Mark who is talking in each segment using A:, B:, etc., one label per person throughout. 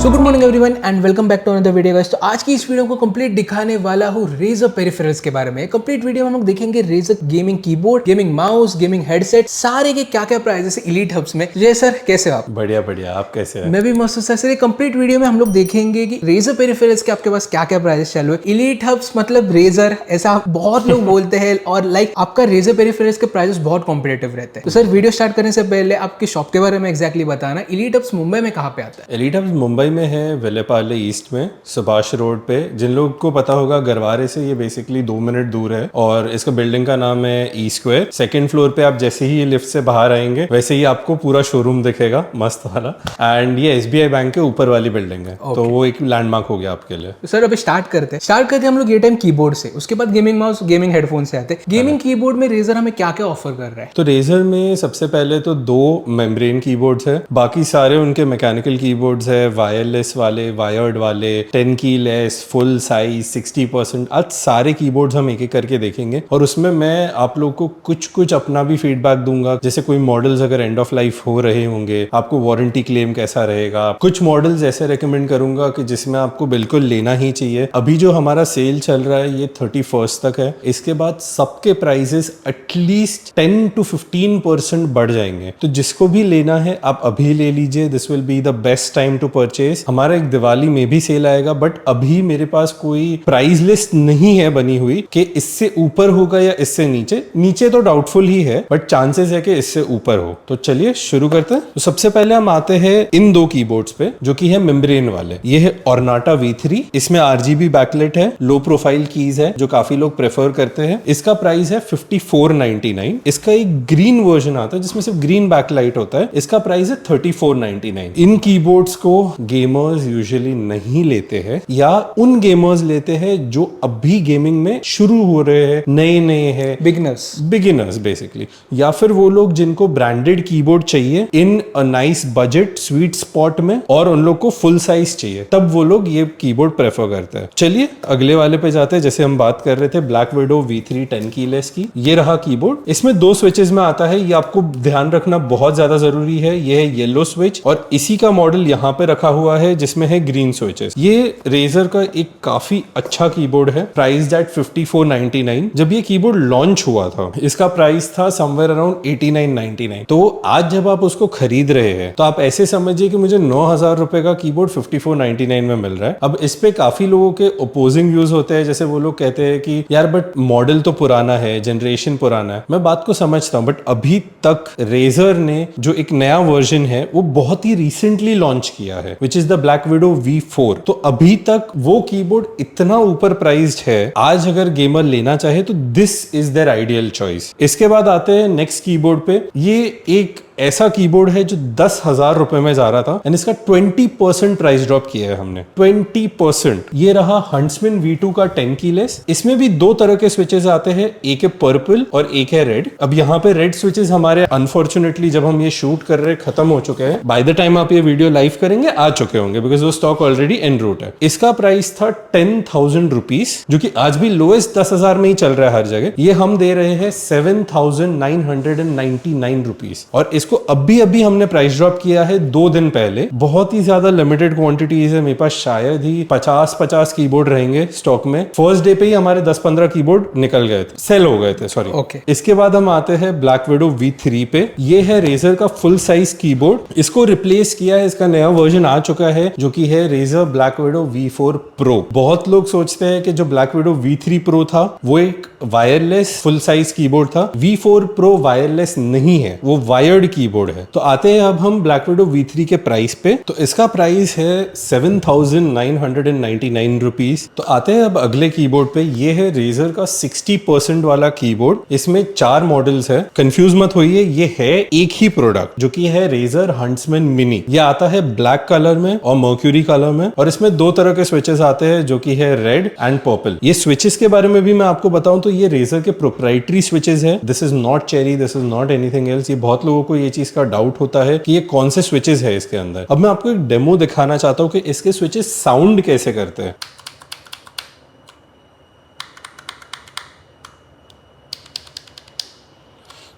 A: So good morning everyone and welcome back to another video guys. तो आज की इस वीडियो को कंप्लीट दिखाने वाला हूँ रेजर पेरिफेरल्स के बारे में। कंप्लीट वीडियो में हम लोग देखेंगे Razer gaming keyboard, gaming mouse, gaming headset, सारे के क्या क्या प्राइस है इलीट हब्स में। जय सर, कैसे हो आप?
B: बढ़िया बढ़िया, आप कैसे हैं?
A: मैं भी मस्त हूं सर। ये कंप्लीट वीडियो में हम लोग देखेंगे कि रेजर पेरिफेरल्स के आपके पास क्या क्या प्राइस चालू है। इलीट हब्स मतलब रेजर, ऐसा बहुत लोग बोलते हैं और आपका रेजर पेरिफेरल्स के प्राइसेस बहुत कॉम्पिटेटिव रहते हैं। तो सर वीडियो स्टार्ट करने से पहले आपकी शॉप के बारे में एक्जैक्टली बताना। इलीट हब्स मुंबई में कहाँ पे आता है?
B: एलीट हब्स मुंबई में है, विलेपार्ले ईस्ट में, सुभाष रोड पे। जिन लोगों को पता होगा, गरवारे से ये बेसिकली 2 मिनट दूर है और इसका बिल्डिंग का नाम है ई स्क्वायर। सेकंड फ्लोर पे आप जैसे ही लिफ्ट से बाहर आएंगे वैसे ही आपको पूरा शोरूम दिखेगा, मस्त वाला। एंड ये एसबीआई बैंक के ऊपर वाली बिल्डिंग है, तो वो एक लैंडमार्क हो गया आपके लिए।
A: तो सर अभी स्टार्ट करते हैं हम लोग ये टाइम कीबोर्ड से, उसके बाद गेमिंग माउस, गेमिंग हेडफोन से आते हैं। गेमिंग कीबोर्ड में रेजर हमें क्या क्या ऑफर कर रहा है?
B: तो रेजर में सबसे पहले तो 2 मेम्ब्रेन कीबोर्ड्स है, बाकी सारे उनके मैकेनिकल कीबोर्ड्स है, वायरलेस वाले, वायर्ड वाले, 10 की लेस, फुल साइज, 60%। आज सारे कीबोर्ड्स हम एक एक करके देखेंगे और उसमें मैं आप लोग को कुछ अपना भी फीडबैक दूंगा। जैसे कोई मॉडल्स अगर एंड ऑफ लाइफ हो रहे होंगे, आपको वारंटी क्लेम कैसा रहेगा। कुछ मॉडल्स ऐसे रेकमेंड करूंगा कि जिसमें आपको बिल्कुल लेना ही चाहिए। अभी जो हमारा सेल चल रहा है ये 31 तक है। इसके बाद सबके प्राइसेस एटलीस्ट 10 to 15% बढ़ जाएंगे। तो जिसको भी लेना है आप अभी ले लीजिए। This will be the best time to purchase. हमारा एक दिवाली में भी सेल आएगा, बट अभी मेरे पास कोई प्राइस लिस्ट नहीं है बनी हुई कि इससे ऊपर होगा या इससे नीचे। नीचे तो डाउटफुल ही है, बट चांसेस है कि इससे ऊपर हो। तो चलिए शुरू करते हैं। तो सबसे पहले हम आते हैं इन 2 कीबोर्ड्स पे, जो कि है मेम्ब्रेन वाले। ये है ऑर्नाटा V3। इसमें RGB बैकलाइट है, लो प्रोफाइल कीज है, जो काफी लोग प्रेफर करते हैं। इसका प्राइस है 5499। इसका एक ग्रीन वर्जन आता है जिसमें सिर्फ ग्रीन बैकलाइट होता है। इसका प्राइस है 3499। इन कीबोर्ड्स को गेमर्स यूजुअली नहीं लेते हैं, या उन गेमर्स लेते हैं जो अभी गेमिंग में शुरू हो रहे हैं, नए हैं, बिगिनर्स बेसिकली, या फिर वो लोग जिनको ब्रांडेड कीबोर्ड चाहिए in a nice budget sweet spot में, और उन लोग को फुल साइज चाहिए, तब वो लोग ये कीबोर्ड प्रेफर करते हैं। चलिए अगले वाले पे जाते हैं। जैसे हम बात कर रहे थे ब्लैक विडो V3 10 कीलेस की, ये रहा कीबोर्ड। इसमें 2 स्विचेस में आता है, ये आपको ध्यान रखना बहुत ज्यादा जरूरी है। ये है येलो स्विच और इसी का मॉडल यहाँ पे रखा हुआ है जिसमें है ग्रीन स्विचेस। ये रेजर का एक काफी अच्छा कीबोर्ड है, प्राइस एट 5499। जब ये कीबोर्ड लॉन्च हुआ था इसका प्राइस था समवेयर अराउंड 8999। तो आज जब आप उसको खरीद रहे हैं तो आप ऐसे समझिए कि मुझे 9000 रुपए का कीबोर्ड 5499 में मिल रहा है। अब इस पे काफी लोगों के ओपोजिंग व्यूज होते हैं। जैसे वो लोग कहते हैं कि यार बट मॉडल तो पुराना है, जनरेशन पुराना है। मैं बात को समझता हूं, बट अभी तक रेजर ने जो एक नया वर्जन है वो बहुत ही रिसेंटली लॉन्च किया है, विच is the black window V4। तो अभी तक वो कीबोर्ड इतना ऊपर प्राइस्ड है, आज अगर गेमर लेना चाहे तो this is their ideal choice. इसके बाद आते हैं नेक्स्ट कीबोर्ड पे। ये एक ऐसा कीबोर्ड है जो 10,000 रुपए में जा रहा था एंड इसका 20% प्राइस ड्रॉप किया है हमने, 20%। ये रहा हंट्समैन V2 का 10 कीलेस। इसमें भी 2 तरह के स्विचेस आते हैं, एक है पर्पल और एक है रेड। अब यहाँ पे रेड स्विचेस हमारे अनफॉर्चुनेटली जब हम ये शूट कर रहे खत्म हो चुके हैं। बाय द टाइम आप ये वीडियो लाइव करेंगे आ चुके होंगे, बिकॉज वो स्टॉक ऑलरेडी एन रूट है। इसका प्राइस था 10,000 रुपीज, जो कि आज भी लोएस्ट 10,000 में ही चल रहा है हर जगह। ये हम दे रहे हैं 7,999 रुपीज, और इसको अभी हमने प्राइस ड्रॉप किया है 2 दिन पहले। बहुत ही ज्यादा लिमिटेड क्वांटिटीज है, मेरे पास शायद ही 50 कीबोर्ड रहेंगे स्टॉक में। फर्स्ट डे पे ही हमारे 10-15 कीबोर्ड निकल गए थे, सेल हो गए थे, सॉरी।
A: ओके।
B: इसके बाद हम आते हैं ब्लैक विडो V3 पे। ये है रेजर का फुल साइज कीबोर्ड। इसको रिप्लेस किया है, इसका नया वर्जन आ चुका है जो कि है razor black window V4 Pro। बहुत लोग सोचते हैं कि जो ब्लैक विडो V3 Pro था वो एक वायरलेस फुल साइज कीबोर्ड था। V4 Pro वायरलेस नहीं है, वो वायर्ड कीबोर्ड है। तो आते हैं अब हम ब्लैक विडो V3 के प्राइस पे। तो इसका प्राइस है 7,999 रुपीज। तो आते हैं अब अगले कीबोर्ड पे। ये है रेजर का 60% वाला कीबोर्ड। इसमें 4 मॉडल्स है, कंफ्यूज मत होइए, ये है एक ही प्रोडक्ट जो कि है रेजर हंट्समैन मिनी। ये आता है ब्लैक कलर में और मर्क्यूरी कलर में, और इसमें 2 तरह के स्विचेस आते हैं जो कि है रेड एंड पर्पल। ये स्विचेस के बारे में भी मैं आपको बताऊं तो ये रेजर के प्रोप्राइटरी स्विचेस है। This is not cherry, this is not anything else. ये बहुत लोगों को ये चीज का डाउट होता है कि ये कौन से स्विचेस है इसके अंदर। अब मैं आपको एक डेमो दिखाना चाहता हूं कि इसके स्विचेस साउंड कैसे करते हैं।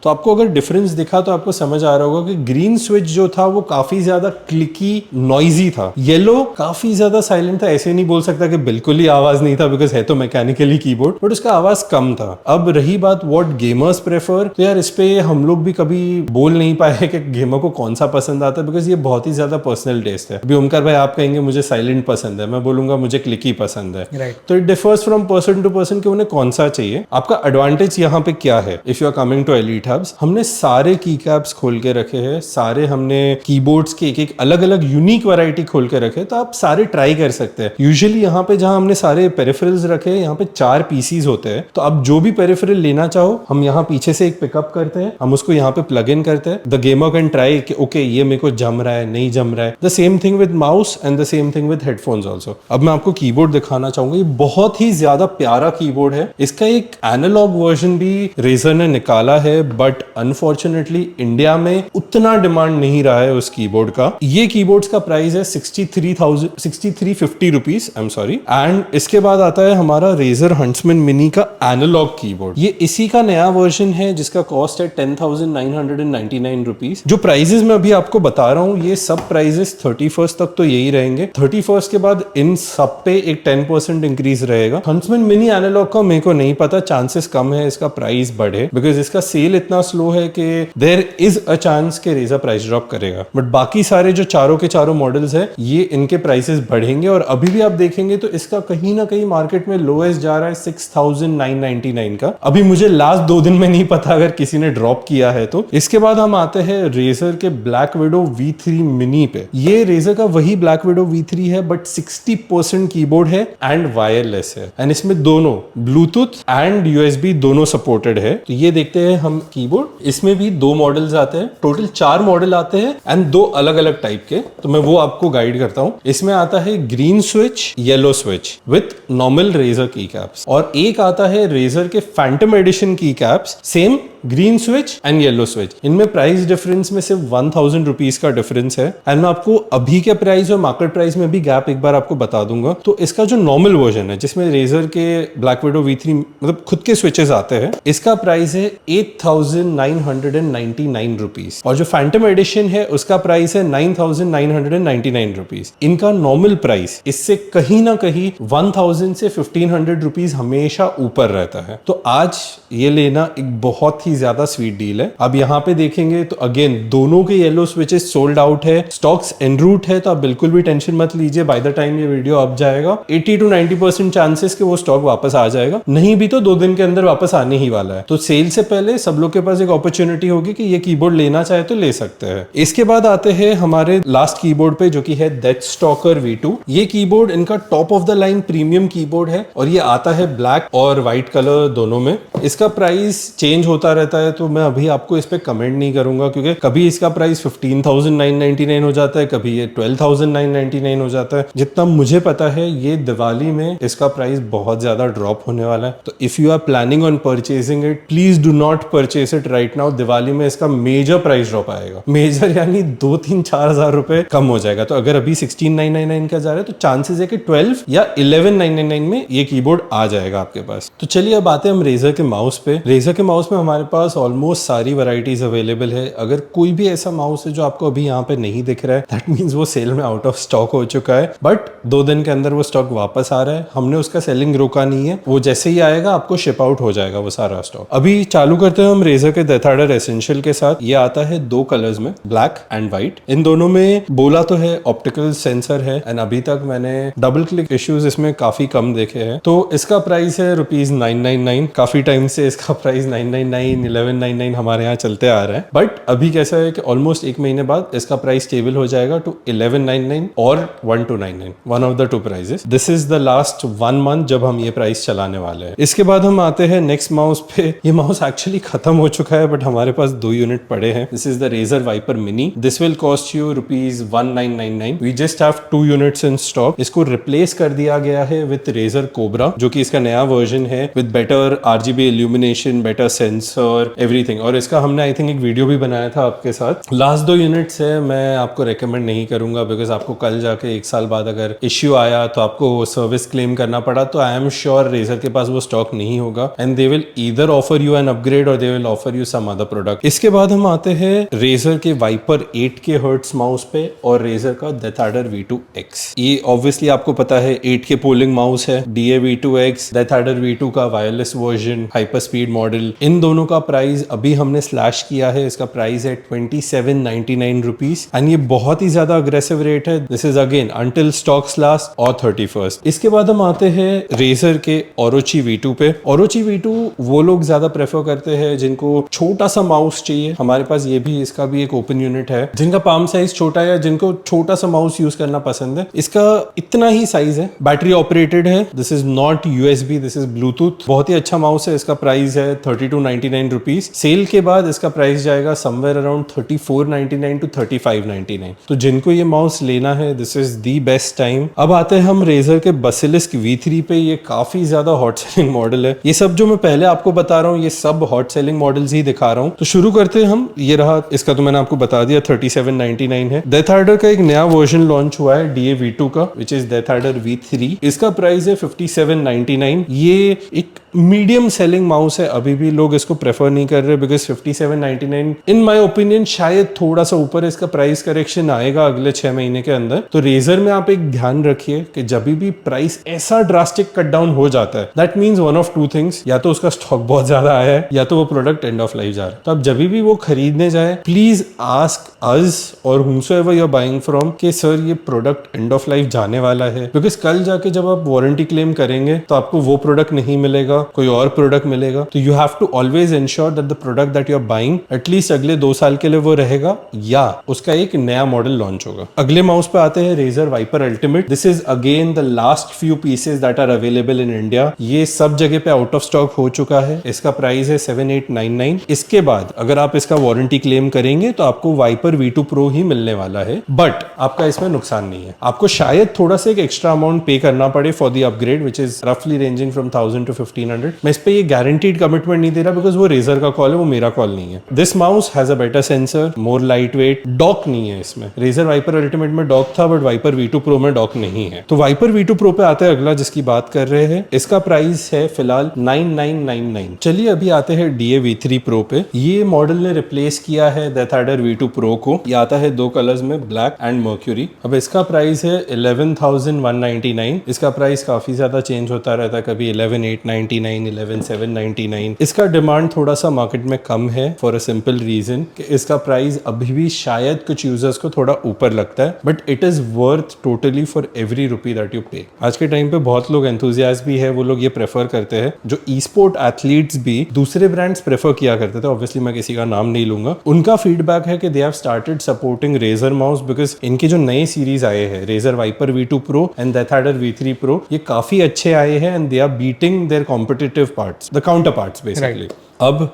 B: तो आपको अगर डिफरेंस दिखा तो आपको समझ आ रहा होगा कि ग्रीन स्विच जो था वो काफी ज्यादा क्लिकी नॉइजी था, येलो काफी ज्यादा साइलेंट था। ऐसे नहीं बोल सकता कि बिल्कुल ही आवाज नहीं था, बिकॉज है तो मैकेनिकली कीबोर्ड, बट उसका आवाज कम था। अब रही बात व्हाट गेमर्स प्रेफर, तो यार इस पे हम लोग भी कभी बोल नहीं पाए कि गेमर को कौन सा पसंद आता है, बिकॉज ये बहुत ही ज्यादा पर्सनल टेस्ट है। अभी ओमकार भाई आप कहेंगे मुझे साइलेंट पसंद है, मैं बोलूंगा मुझे क्लिकी पसंद है।
A: Right.
B: तो it differs from person to person कि उन्हें कौन सा चाहिए। आपका एडवांटेज यहाँ पे क्या है, if you are coming to Elite Hubs, हमने सारे की कैप्स खोल के रखे हैं, सारे हमने कीबोर्ड्स के एक अलग अलग यूनिक वैरायटी खोल के रखे, तो आप सारे ट्राई कर सकते हैं। यूजुअली यहाँ पे जहां हमने सारे पेरिफेरल्स रखे हैं, यहाँ पे 4 पीसीज होते हैं, तो आप जो भी पेरिफेरल लेना चाहो हम यहाँ पीछे से एक पिकअप करते हैं, हम उसको यहाँ पे प्लग इन करते हैं। द गेमर कैन ट्राई कि ओके ये मेरे को जम रहा है नहीं जम रहा है। The same thing with mouse and the same thing with headphones also. अब मैं आपको कीबोर्ड दिखाना चाहूंगा, ये बहुत ही ज्यादा प्यारा कीबोर्ड है। इसका एक एनालॉग वर्जन भी रेजर ने निकाला है, बट अनफॉर्चुनेटली इंडिया में उतना डिमांड नहीं रहा है उस कीबोर्ड का। ये कीबोर्ड्स का प्राइस है 6350 rupees, I am sorry. And इसके बाद आता है हमारा रेजर हंट्समैन मिनी का एनालॉग कीबोर्ड। ये इसी का नया वर्जन है जिसका कॉस्ट है 10,999 रुपीज। जो प्राइजेस मैं अभी आपको बता रहा हूँ ये सब प्राइजेस 31st तक तो यही रहेंगे। 31st के बाद इन सब पे एक 10% इंक्रीज रहेगा। हंट्समैन मिनी एनालॉग का मेरे को नहीं पता, चांसेस कम है इसका प्राइस बढ़े, बिकॉज इसका सेल इतना स्लो है कि देयर इज अ चांस के रेजर प्राइस ड्रॉप करेगा। बट बाकी सारे जो चारों के चारों मॉडल्स है ये इनके प्राइसेस बढ़ेंगे, और अभी भी आप देखेंगे तो इसका कहीं ना कहीं मार्केट में लोएस्ट जा रहा है 6,999 का। अभी मुझे लास्ट 2 दिन में नहीं पता अगर किसी ने ड्रॉप किया है तो। इसके बाद हम आते हैं रेजर के ब्लैक विडो V3 मिनी पे। ये रेजर का वही ब्लैक विडो V3 है, बट 60% कीबोर्ड है एंड वायरलेस है, एंड इसमें दोनों ब्लूटूथ एंड USB दोनों सपोर्टेड है। तो ये देखते हैं हम कीबोर्ड। इसमें भी 2 मॉडल्स आते हैं, टोटल 4 मॉडल आते हैं एंड 2 अलग अलग टाइप के, तो मैं वो आपको गाइड करता हूं। इसमें आता है green switch, yellow switch with normal Razer की कैप्स, और एक आता है रेजर के फैंटम एडिशन की caps, same green switch and yellow switch. इनमें प्राइस डिफरेंस में सिर्फ 1000 रुपीज का डिफरेंस है, एंड मैं आपको अभी के प्राइस और मार्केट प्राइस में भी गैप एक बार आपको बता दूंगा। तो इसका जो नॉर्मल वर्जन है जिसमें रेजर के ब्लैक विडो V3 मतलब खुद के स्विचेस आते हैं, इसका प्राइस है 8,999 रुपीज, और जो फैंटम एडिशन है उसका प्राइस है 9,999 रुपीज। इनका नॉर्मल प्राइस इससे कहीं ना कहीं 1000 से 1500 रुपीज हमेशा ऊपर रहता है। तो आज ये लेना एक बहुत ही ज्यादा स्वीट डील है। अब यहाँ पे देखेंगे तो अगेन दोनों के येलो स्विचेस सोल्ड आउट है, स्टॉक्स एन रूट है, तो आप बिल्कुल भी टेंशन मत लीजिए। बाय द टाइम ये वीडियो अब जाएगा 80 to 90% चांसेस कि वो स्टॉक वापस आ जाएगा, नहीं भी तो 2 दिन के अंदर वापस आने ही वाला है। तो सेल से पहले सब लोग के पास एक अपॉर्चुनिटी होगी कि ये कीबोर्ड लेना चाहे तो ले सकते हैं। इसके बाद आते हैं हमारे लास्ट कीबोर्ड पे जो कि है डेथस्टॉकर V2। ये कीबोर्ड इनका top of the line premium keyboard है, और ये आता है ब्लैक और व्हाइट कलर दोनों में। इसका प्राइस चेंज होता रहता है, तो मैं अभी आपको इस पे कमेंट नहीं करूंगा, क्योंकि कभी इसका प्राइस 15,999 हो जाता है, कभी ये 12,999 हो जाता है। जितना मुझे पता है ये दिवाली में इसका प्राइस बहुत ज्यादा ड्रॉप होने वाला है। तो if you are planning on purchasing it, please do not purchase it right now. Diwali में इसका मेजर प्राइस ड्रॉप आएगा, मेजर यानी 2-3-4 हजार रुपए कम हो जाएगा। तो अगर अभी 16,999 का जा रहा है तो चांसेस है कि 12 या 11,999 में ये कीबोर्ड आ जाएगा आपके पास। तो चलिए अब आते हैं हम रेजर के माउस पे। रेजर के माउस में हमारे पास ऑलमोस्ट सारी वैरायटीज अवेलेबल है। अगर कोई भी ऐसा माउस है जो आपको अभी यहाँ पे नहीं दिख रहा है, दैट मींस वो सेल में आउट ऑफ स्टॉक हो चुका है, बट 2 दिन के अंदर वो स्टॉक वापस आ रहा है। हमने उसका सेलिंग रोका नहीं है, वो जैसे ही आएगा आपको शिप आउट हो जाएगा वो सारा स्टॉक। अभी चालू करते हैं हम रेजर के डेथ एडर एसेंशियल के साथ। ये आता है 2 कलर्स में, ब्लैक एंड व्हाइट। इन दोनों में बोला तो है ऑप्टिकल सेंसर है, एंड अभी तक मैंने डबल क्लिक इश्यूज इसमें काफी कम देखे हैं। तो इसका प्राइस है ₹999। काफी टाइम से इसका प्राइस 999, 1199 हमारे यहाँ चलते आ रहा है, बट अभी कैसा है कि ऑलमोस्ट 1 महीने बाद इसका प्राइस स्टेबल हो जाएगा टू 1199 और 1299, one of the 2 prices. This is the last 1 month जब हम ये प्राइस चलाने वाले हैं। इसके बाद हम आते हैं नेक्स्ट माउस पे। ये माउस एक्चुअली खत्म हो चुका है, बट हमारे पास 2 यूनिट पड़े हैं। This is the Razer Viper mini. This will cost you ₹1999। We just have 2 units in stock. इसको रिप्लेस कर दिया गया है विद रेजर कोबरा, जो कि इसका नया वर्जन है with better RGB illumination, better sensor, sensor everything. और इसका हमने आई थिंक एक वीडियो भी बनाया था आपके साथ। लास्ट 2 यूनिट्स है, मैं आपको रेकमेंड नहीं करूंगा बिकॉज आपको कल जाके 1 साल बाद अगर इश्यू आया तो आपको सर्विस क्लेम करना पड़ा तो आई एम श्योर रेजर के पास वो स्टॉक नहीं होगा and they will either offer you an upgrade और they will offer you some other product. इसके बाद हम आते हैं रेजर के वाइपर 8K हर्ट्ज माउस पे और रेजर का डेथ एडर V2X। ये ऑब्वियसली आपको पता है 8K पोलिंग माउस है, DA V2X, DeathAdder V2 का wireless version, hyper speed model. इन दोनों का प्राइस अभी हमने स्लैश किया है, इसका प्राइस है 2799 रुपीज एंड ये बहुत ही ज्यादा अग्रेसिव रेट है। This is again until stocks last और 31st। इसके बाद हम आते हैं रेजर के Orochi V2 पे। Orochi V2 वो लोग ज्यादा प्रेफर करते हैं जिनको छोटा सा माउस चाहिए। हमारे पास ये भी इसका भी एक ओपन यूनिट है, जिनका पाम साइज छोटा है, जिनको छोटा सा माउस यूज करना पसंद है। इसका इतना ही साइज है, बैटरी ऑपरेटेड है, this is not USB, this is Bluetooth. बहुत ही अच्छा माउस है। इसका प्राइस है 3299 रुपीज। सेल के बाद इसका प्राइस जाएगा समवेयर अराउंड 3499 to 3599। तो जिनको ये माउस लेना है this is the best time. अब आते हैं हम रेजर के Basilisk V3 पे। ये काफी ज्यादा हॉट सेलिंग मॉडल है। ये सब जो मैं पहले आपको बता रहा हूँ ये सब हॉट सेलिंग मॉडल्स ही दिखा रहा हूँ। तो शुरू करते हैं हम। ये रहा, इसका तो मैंने आपको बता दिया 3799 है। डेथ एडर का एक नया वर्जन लॉन्च हुआ है DA V2 का, which is death adder V3। इसका प्राइस है 5799। ये एक मीडियम सेलिंग माउस है, अभी भी लोग इसको प्रेफर नहीं कर रहे बिकॉज 5799 इन माय ओपिनियन शायद थोड़ा सा ऊपर इसका प्राइस करेक्शन आएगा अगले 6 महीने के अंदर। तो रेजर में आप एक ध्यान रखिए कि जब भी प्राइस ऐसा ड्रास्टिक कट डाउन हो जाता है that means one of 2 things, या तो उसका स्टॉक बहुत ज्यादा आया है या तो वो प्रोडक्ट एंड ऑफ लाइफ जा रहा है। तो आप जब भी वो खरीदने जाए प्लीज आस्क अस और whomsoever you're buying from कि सर ये प्रोडक्ट एंड ऑफ लाइफ जाने वाला है, बिकॉज कल जाके जब आप वारंटी क्लेम करेंगे तो आपको वो प्रोडक्ट नहीं मिलेगा, कोई और प्रोडक्ट मिलेगा। तो you have to always ensure that the product that you are buying at least अगले 2 साल के लिए वो रहेगा या उसका एक नया मॉडल लॉन्च होगा। अगले माउस पे आते हैं Razer Viper Ultimate. This is again the last few pieces that are available in India. ये सब जगह पे आउट ऑफ स्टॉक हो चुका है। इसका प्राइस है 7899। इसके बाद अगर आप इसका वारंटी क्लेम करेंगे तो आपको वाइपर V2 Pro ही मिलने वाला है, बट आपका इसमें नुकसान नहीं है। आपको शायद थोड़ा सा एक एक्स्ट्रा अमाउंट पे करना पड़े for the upgrade which is रफली रेंजिंग फ्रॉम 1000 to 1500। मैं इस पे ये गारंटीड कमिटमेंट नहीं दे रहा बिकॉज वो रेजर का कॉल है, वो मेरा कॉल नहीं है। This mouse has a better sensor, more light weight. Dock नहीं है इसमें। रेजर वाइपर अल्टीमेट में डॉक था बट वाइपर V2 Pro में डॉक नहीं है। तो वाइपर V2 Pro पे आते हैं अगला जिसकी बात कर रहे हैं। इसका प्राइस है फिलहाल 9999। चलिए अभी आते हैं DA V3 Pro पे। ये मॉडल ने रिप्लेस किया है डेथ एडर V2 Pro को। ये आता है 2 कलर्स में, ब्लैक एंड मर्क्यूरी। अब इसका प्राइस है 11,199। इसका प्राइस काफी ज्यादा चेंज होता रहता है, कभी 11,899, 11,799। इसका डिमांड थोड़ा सा मार्केट में कम है फॉर अ सिंपल रीजन कि इसका प्राइस अभी भी शायद कुछ यूजर्स को थोड़ा ऊपर लगता है, but it is worth totally for every rupee that you पे। आज के टाइम पे बहुत लोग एंथुजियास्ट भी है, वो लोग ये प्रेफर करते हैं। जो ई स्पोर्ट एथलीट्स भी दूसरे ब्रांड्स प्रेफर किया करते थे, ऑब्वियसली मैं किसी का नाम नहीं लूंगा, उनका फीडबैक है कि they have started supporting Razer mouse because इनके जो नए सीरीज आए हैं Razer Viper V2 Pro and DeathAdder V3 Pro, ये काफी अच्छे आए हैं and they are beating their competitive parts, the counter parts basically. अब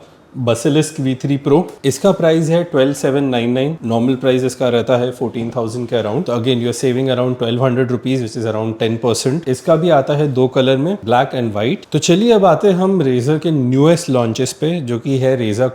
B: Basilisk V3 Pro, इसका प्राइस है 12,799। नॉर्मल प्राइस इसका रहता है 14,000 के अराउंड। तो again you are saving around 1200 rupees which is around 10%। इसका भी आता है 2 कलर में, ब्लैक एंड व्हाइट। तो चलिए अब आते हैं हम रेजर के न्यूएस्ट लॉन्चेस पे, जो कि है रेजर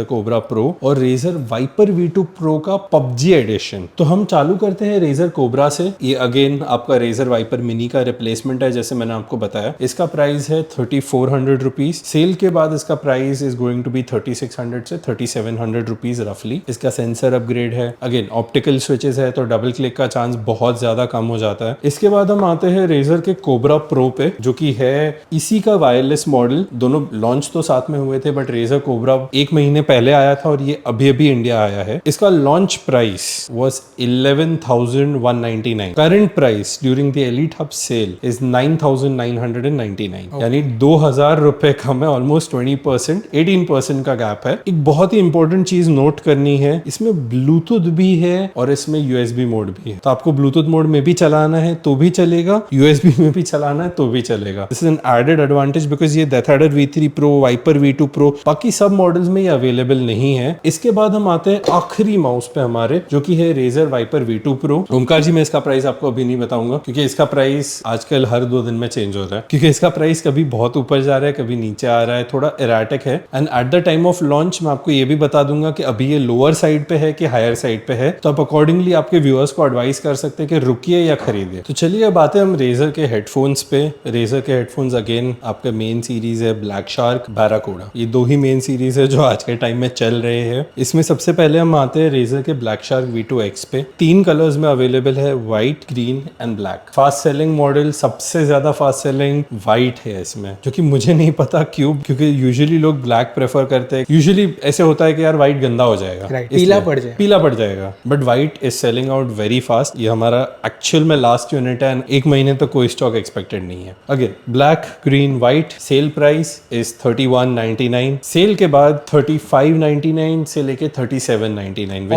B: कोबरा प्रो और रेजर वाइपर V2 Pro का PUBG एडिशन। तो हम चालू करते हैं रेजर कोबरा से। ये अगेन आपका रेजर वाइपर मिनी का रिप्लेसमेंट है, जैसे मैंने आपको बताया। इसका प्राइस है 3400 रुपीज। सेल के बाद इसका price is going to be 3600 से 3700 रुपीज रफली। इसका सेंसर अपग्रेड है, अगेन ऑप्टिकल स्विचेस है तो डबल क्लिक का चांस बहुत ज्यादा कम हो जाता है। इसके बाद हम आते हैं रेजर के कोबरा प्रो पे, जो कि है इसी का वायरलेस मॉडल। दोनों लॉन्च तो साथ में हुए थे बट रेजर कोबरा 1 महीने पहले आया था और ये अभी अभी इंडिया आया है। इसका launch price was 11,199। Current price during the Elite Hub sale is 9,999, यानी 2,000 रुपए कम है, ऑलमोस्ट 20%, 18% का गैप है। एक बहुत ही इंपॉर्टेंट चीज नोट करनी है, इसमें ब्लूटूथ भी है और इसमें USB मोड भी है। तो आपको ब्लूटूथ मोड में भी चलाना है तो भी चलेगा, USB में भी चलाना है तो भी चलेगा। This is an added advantage because ये DeathAdder V3 Pro, Viper V2 Pro, बाकी सब मॉडल्स में ये अवेलेबल नहीं है। इसके बाद हम आते हैं आखिरी माउस पे हमारे, जो कि है Razer Viper V2 Pro। Omkar ji, मैं इसका प्राइस आपको अभी नहीं बताऊंगा क्योंकि इसका प्राइस आजकल हर 2 दिन में चेंज हो रहा है, क्योंकि इसका प्राइस कभी बहुत ऊपर जा रहा है, कभी नीचे आ रहा है, थोड़ा इराटिक है। And and at the time of launch मैं आपको ये भी बता दूंगा कि अभी ये लोअर साइड पे है कि हायर साइड पे है, तो आप अकॉर्डिंगली आपके व्यूअर्स को एडवाइस कर सकते हैं कि रुकिए या खरीदिए। तो चलिए अब आते हैं हम रेजर के हेडफोन्स पे। रेजर के हेडफोन्स अगेन आपका मेन सीरीज है ब्लैक शार्क, बैराकूडा, ये दो ही मेन सीरीज है जो आज के टाइम में चल रहे हैं। इसमें सबसे पहले हम आते हैं रेजर के ब्लैक शार्क V2X पे। 3 कलर्स में अवेलेबल है, white, green and black. Fast selling model, सबसे ज्यादा फास्ट सेलिंग व्हाइट है इसमें, जो कि मुझे नहीं पता क्यों, क्योंकि यूजुअली लोग ब्लैक प्रेफर करते हैं। यूजुअली ऐसे होता है कि यार व्हाइट गंदा हो जाएगा,
A: पीला पड़ जाएगा,
B: but white is selling out very fast. ये हमारा एक्चुअल में लास्ट यूनिट है, 1 महीने तक कोई स्टॉक एक्सपेक्टेड नहीं है। Again black, green, white. Sale price is 3199, sale के बाद 3599 से लेके 3799,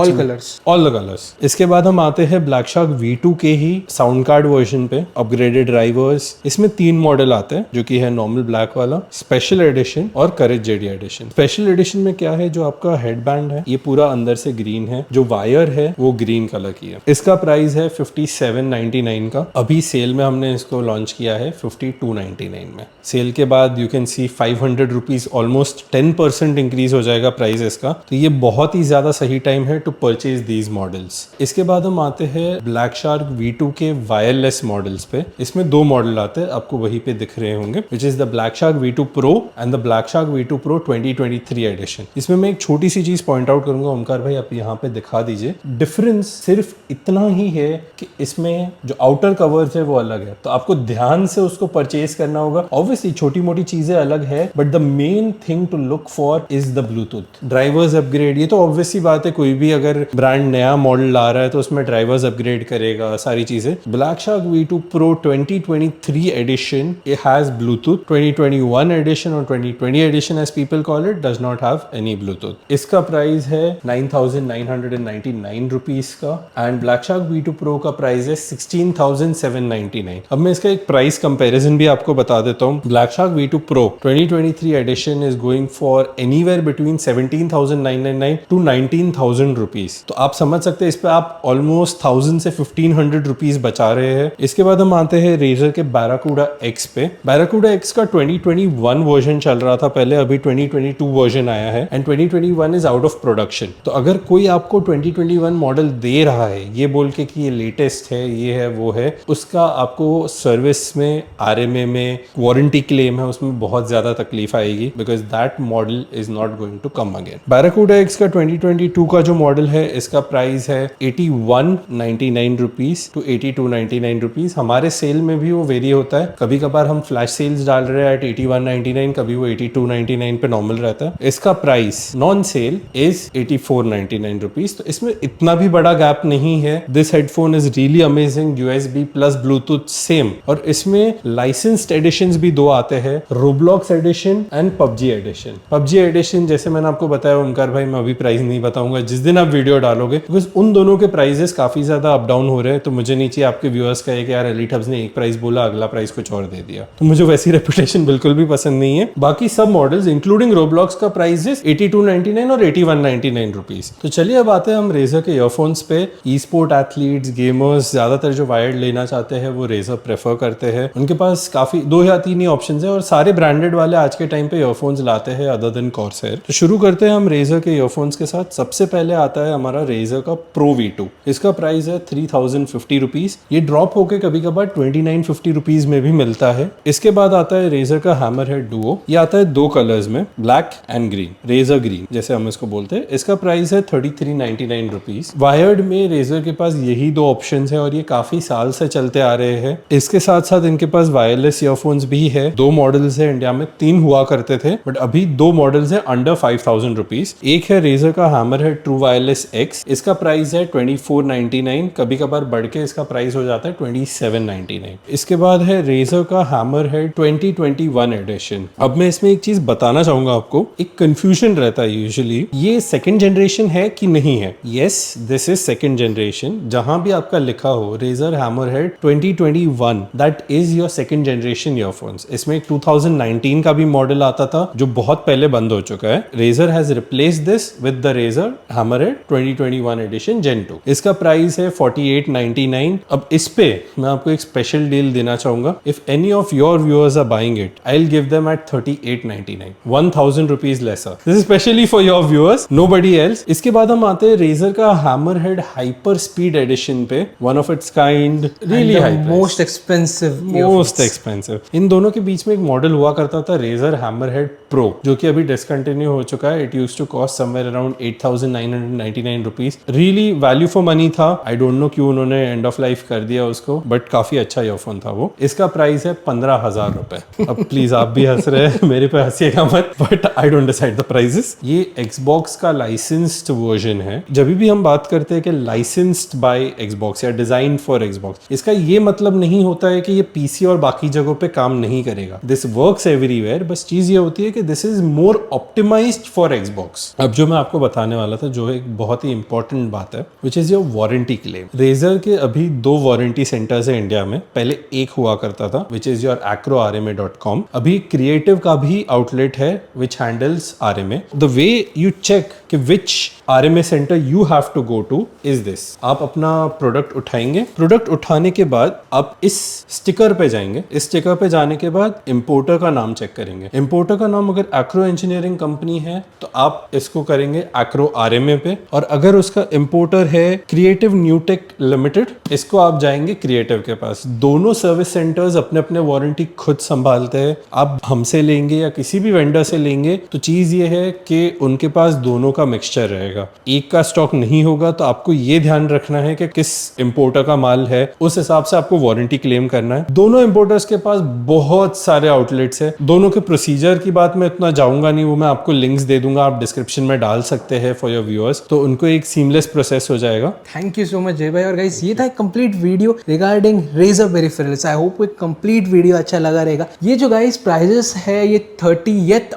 A: ऑल द
B: कलर्स। इसके बाद हम आते हैं ब्लैक शार्क V2 के ही साउंड कार्ड वर्जन पे, अपग्रेडेड ड्राइवर्स। इसमें 3 मॉडल आते हैं, जो कि है नॉर्मल ब्लैक वाला, स्पेशल एडिशन और करेज जेडी एडिशन। स्पेशल एडिशन में क्या है, जो आपका हेडबैंड है ये पूरा अंदर से ग्रीन है, जो वायर है वो ग्रीन कलर की है। इसका प्राइस है 5799 का। अभी सेल में हमने इसको लॉन्च किया है 5299 में। सेल के बाद you can see 500 rupees, almost 10% increase हो जाएगा प्राइस इसका। तो ये बहुत ही ज्यादा सही टाइम है टू परचेज दीज मॉडल्स। इसके बाद हम आते हैं ब्लैक शार्क V2 के वायरलेस मॉडल्स पे। इसमें 2 मॉडल आते हैं, आपको वहीं पे दिख रहे होंगे, which is the Black Shark V2 Pro and the Black Shark V2 Pro 2023 edition. इसमें मैं एक छोटी सी चीज पॉइंट आउट करूंगा, ओमकार भाई आप यहाँ पे दिखा दीजिए। डिफरेंस सिर्फ इतना ही है कि इसमें जो आउटर कवर्स है वो अलग है, तो आपको ध्यान से उसको परचेज करना होगा। ऑब्वियसली छोटी मोटी चीजें अलग है, but the main thing to look for is the Bluetooth. Drivers upgrade, ये तो ऑब्वियसली बात है, कोई भी अगर ब्रांड नया मॉडल ला रहा है तो उसमें ड्राइवर्स अपग्रेड करेगा, सारी चीजें। Black Shark V2 Pro 2023 edition it has Bluetooth। 2021 edition और 2020 edition as people call it does not have any Bluetooth। इसका प्राइस है 9999 रुपीस का, and black Shark V2 Pro का प्राइस है 16,799। अब मैं इसका एक प्राइस कंपैरिजन भी आपको बता देता हूँ। Black Shark V2 Pro 2023 edition is going for anywhere between 17,999 to 19,000 rupees. तो आप समझ सकते हैं इस पे आप ऑलमोस्ट 1000 से 1500 रुपीस बचा रहे हैं। इसके बाद हम आते हैं रेजर के बैराकूडा X पे। बैराकूडा X का 2021 वर्जन चल रहा था पहले, अभी 2022 वर्जन आया है and 2021 is out of production. तो अगर कोई आपको 2021 मॉडल दे रहा है ये बोल के कि ये लेटेस्ट है, ये है, वो है, उसका आपको सर्विस में, RMA में वारंटी क्लेम है, उसमें बहुत ज्यादा तकलीफ आएगी, because that model is not going to come again. Barracuda X का 2022 का जो मॉडल है इसका प्राइस है 8199 रुपीस टू 8299 रुपीस। हमारे सेल में भी वो वेरी होता है, कभी कभार हम फ्लैश सेल्स डाल रहे हैं एट 8199, कभी वो 8299 पे नॉर्मल रहता है। इसका price non sale is 8499 rupees. तो इसमें इतना भी बड़ा गैप नहीं है। This headphone is really amazing, USB plus Bluetooth same. और इसमें लाइसेंस्ड एडिशंस भी 2 आते हैं, Roblox edition and PUBG edition. PUBG edition जैसे मैंने आपको बताया ओमकार भाई, मैं अभी प्राइस नहीं बताऊंगा, जिस दिन आप वीडियो डालोगे, बिकॉज उन दोनों के प्राइसेस काफी ज्यादा अप डाउन हो रहे हैं। तो मुझे नहीं चाहिए आपके व्यूअर्स कहे कि यार एलीट हब्स ने एक प्राइस बोला, अगला प्राइस कुछ और दे दिया। तो मुझे वैसी रेपुटेशन बिल्कुल भी पसंद नहीं है। बाकी सब मॉडल्स इंक्लूडिंग रोब्लॉक्स का प्राइस 8299 और 8199 रुपीस। तो चलिए अब आते हैं हम रेजर के ईयरफोन्स पे। ई स्पोर्ट एथलीट्स, गेमर्स ज्यादातर जो वायर्ड लेना चाहते हैं वो रेजर प्रेफर करते हैं। उनके पास काफी 2 या 3 ही ऑप्शंस है, और सारे ब्रांडेड वाले आज के टाइम पे ईयरफोन्स लाते हैं अदर देन कॉर्सर। तो शुरू करते हैं हम रेजर के ईयरफोन्स के साथ। सबसे पहले आता है हमारा रेजर का Pro V2। इसका प्राइस है 3050 रुपीस। ये ड्रॉप होके कभी कभार 2950 रुपीस में भी मिलता है। इसके बाद आता है रेजर का हैमरहेड डुओ। ये आता है 2 कलर्स में, black and green, Razer green जैसे हम इसको बोलते हैं। इसका प्राइस है 3399 रुपीस। वायर्ड में रेजर के पास यही 2 ऑप्शन है और ये काफी साल से चलते आ रहे हैं। इसके साथ साथ इनके पास वायरलेस ईयरफोन्स भी है। 2 मॉडल्स है इंडिया में, 3 हुआ करते थे, बट अभी 2 मॉडल्स है अंडर 5000 रुपीस। एक है रेजर का हैमरहेड ट्रू वायरलेस X। इसका प्राइस है 2499, कभी कभार बढ़ के इसका प्राइस हो जाता है 2799। इसके बाद है रेजर का हैमरहेड 2021 एडिशन। अब मैं इसमें एक चीज बताना चाहूंगा आपको, एक कंफ्यूजन रहता है यूजुअली, ये सेकंड जनरेशन है कि नहीं है। Yes, this is second generation. जहां भी आपका लिखा हो Razer Hammerhead 2021, that is your second generation earphones. इसमें एक 2019 का भी मॉडल आता था जो बहुत पहले बंद हो चुका है। Razer has replaced this with the Razer Hammerhead 2021 edition Gen 2। इसका प्राइस है 4899। अब इस पे मैं आपको एक स्पेशल डील देना चाहूंगा। If any of your viewers are buying it, I will give them at 3899, 1000 rupees lesser. This is specially for your viewers, nobody else. इसके बाद हम आते हैं Razer का Hammerhead Hyper Speed Edition पे, one of its kind, really high price.
A: Most expensive
B: most expensive. इन दोनों के बीच में एक मॉडल हुआ करता था Razer Hammerhead Pro, जो कि अभी डिसकंटिन्यू हो चुका है. It use to cost somewhere around 8,999 rupees. Really value for money था. आई डोंट नो क्यों उन्होंने एंड ऑफ लाइफ कर दिया उसको, बट काफी अच्छा ईयरफोन था वो. इसका प्राइस है 15,000 रुपए. अब प्लीज आप भी हंस रहे हैं, मेरे पे हंसिएगा मत, but I don't decide the prices. ये Xbox का लाइसेंस्ड वर्जन है. जब भी हम बात करते हैं कि लाइसेंस्ड बाय Xbox या डिजाइन फॉर Xbox, इसका ये मतलब नहीं होता है कि ये पीसी और बाकी जगहों पे काम नहीं करेगा. This works everywhere. बस चीज ये होती है कि this is more optimized for Xbox. अब जो मैं आपको बताने वाला था, जो एक बहुत ही इंपॉर्टेंट बात है, which is your warranty claim. Razer के अभी 2 वारंटी सेंटर्स है इंडिया में. पहले एक हुआ करता था, विच इज योर acrorma.com. अभी क्रिएटिव का भी आउटलेट है which handles RMA. The way you check कि which RMA centre you have to go to is this. आप अपना प्रोडक्ट उठाएंगे. प्रोडक्ट उठाने के बाद आप इस स्टिकर पे जाएंगे. इस स्टिकर पे जाने के बाद इंपोर्टर का नाम चेक करेंगे. इंपोर्टर का नाम अगर एक्रो इंजीनियरिंग कंपनी है तो आप इसको करेंगे एक्रो RMA पे, और अगर उसका इंपोर्टर है क्रिएटिव न्यूटेक लिमिटेड, इसको आप जाएंगे क्रिएटिव के पास. दोनों सर्विस सेंटर्स अपने अपने वारंटी खुद संभालते हैं. आप हमसे लेंगे या किसी भी वेंडर से लेंगे तो चीज ये है कि उनके पास दोनों का मिक्सचर रहेगा. एक का स्टॉक नहीं होगा तो आपको ये ध्यान रखना है कि किस इंपोर्टर का माल है, उस हिसाब से आपको वारंटी क्लेम करना है. दोनों इंपोर्टर्स के पास बहुत सारे आउटलेट्स है. दोनों के प्रोसीजर की बात मैं इतना जाऊंगा नहीं, वो मैं आपको लिंक्स दे दूंगा, आप डिस्क्रिप्शन में डाल सकते हैं फॉर योर व्यूअर्स, तो उनको एक सीमलेस प्रोसेस हो जाएगा.
A: थैंक यू सो मच जय भाई. और गाइस ये था एक complete video regarding Razer peripherals. I hope एक कंप्लीट वीडियो अच्छा लगा रहेगा. ये जो गाइस प्राइजेस है ये 31st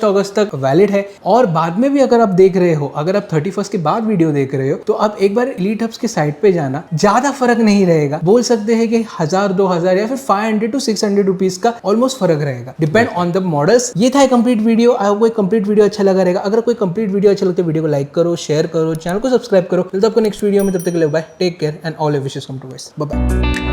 A: अगस्त तक वैलिड है. और बाद में भी अगर आप देख रहे हो, अगर आप 31st के बाद वीडियो देख रहे हो, तो आप एक बार Elite Hubs के साइट पे जाना. ज्यादा फर्क नहीं रहेगा. बोल सकते हैं कि 1000, 2000 या फिर 500 to 600 रुपीज का ऑलमोस्ट फर्क रहेगा, डिपेंड ऑन द मॉडल्स. ये था एक कंप्लीट वीडियो. आई होप कोई कंप्लीट वीडियो अच्छा लगा रहेगा. अगर कोई कंप्लीट वीडियो अच्छा लगता है, वीडियो को लाइक करो, शेयर करो, चैनल को सब्सक्राइब करो. मिलते हैं आपको नेक्स्ट वीडियो में. तब तक के लिए bye, take care and all your wishes come to guys. Bye bye.